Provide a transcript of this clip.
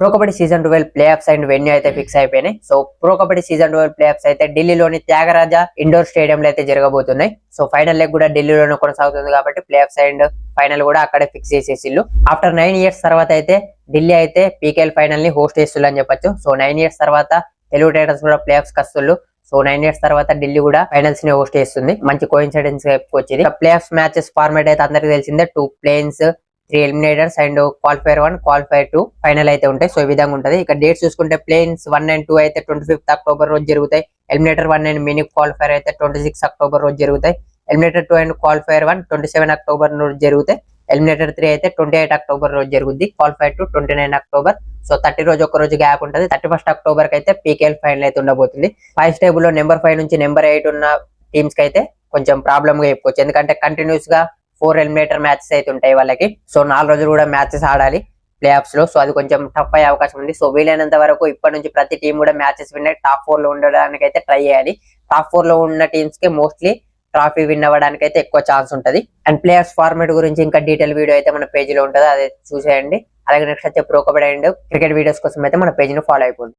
Pro kabaddi season 12 play offs and venue అయితే fix అయిపోయినాయి. So pro kabaddi season 12 play offs అయితే ఢిల్లీలోని త్యాగరాజ ఇండోర్ స్టేడియం లో అయితే జరగబోతున్నాయి. సో ఫైనల్ లెగ్ కూడా ఢిల్లీలోనే కొనసాగుతుంది కాబట్టి ప్లే ఆఫ్స్ అండ్ ఫైనల్ కూడా అక్కడే ఫిక్స్ చేసేసిల్లు. ఆఫ్టర్ 9 years తర్వాత అయితే ఢిల్లీ అయితే పీకేఎల్ ఫైనల్ ని హోస్ట్ చేస్తున్నారు అని చెప్పొచ్చు. సో 9 years తర్వాత తెలుగు టైటన్స్ కూడా ప్లే ఆఫ్స్ కస్తుళ్ళు. సో 9 years తర్వాత ఢిల్లీ కూడా ఫైనల్స్ ని హోస్ట్ చేస్తుంది. మంచి కోఇన్సిడెన్స్ వచ్చింది. ప్లే ఆఫ్స్ మ్యాచెస్ ఫార్మాట్ అయితే అందరికి తెలిసిందే. 2 ప్లేన్స్, 3 eliminators and qualifier 1, qualifier 2 final అయితే ఉంటాయి. సో ఈ విధంగా ఉంటది. ఇక డేట్స్ చూసుకుంటే ప్లేన్స్ 1 and 2 అయితే 25th October రోజు జరుగుతాయి. ఎలిమినేటర్ 1 అండ్ మినీ క్వాలిఫైర్ అయితే 26th October రోజు జరుగుతాయి. ఎలిమినేటర్ 2 అండ్ క్వాలిఫైర్ 1 27 October రోజు జరుగుతాయి. ఎలిమినేటర్ 3 అయితే 28 October రోజు జరుగుద్ది. Qualifier 2 29 October. సో 30 రోజు ఒక రోజు గ్యాప్ ఉంటుంది. 31st October కి అయితే పీకేఎల్ ఫైనల్ అయితే ఉండబోతుంది. పాయింట్స్ టేబుల్ లో నెంబర్ 5 నుంచి నెంబర్ 8 ఉన్న టీమ్స్ కి అయితే కొంచెం ప్రాబ్లమ్ గా చెప్పుకోవచ్చు. ఎందుకంటే కంటిన్యూస్ గా 4 ఎలిమినేటర్ మ్యాచెస్ అయితే ఉంటాయి వాళ్ళకి. సో 4 రోజులు కూడా మ్యాచెస్ ఆడాలి ప్లే ఆఫ్స్ లో. సో అది కొంచెం టఫ్ అయ్యే అవకాశం ఉంది. సో వీలైనంత వరకు ఇప్పటి నుంచి ప్రతి టీం కూడా మ్యాచెస్ విన్ టాప్ 4 లో ఉండడానికి అయితే ట్రై చేయాలి. టాప్ 4 లో ఉన్న టీమ్స్ కి మోస్ట్లీ ట్రాఫీ విన్ అవ్వడానికి అయితే ఎక్కువ ఛాన్స్ ఉంటది. అండ్ ప్లేయర్స్ ఫార్మాట్ గురించి ఇంకా డీటెయిల్ వీడియో అయితే మన పేజ్ లో ఉంటుంది, అదే చూసేయండి. అలాగే నెక్స్ట్ వచ్చే pro kabaddi and cricket videos కోసం అయితే మన పేజ్ ను ఫాలో అయిపోండి.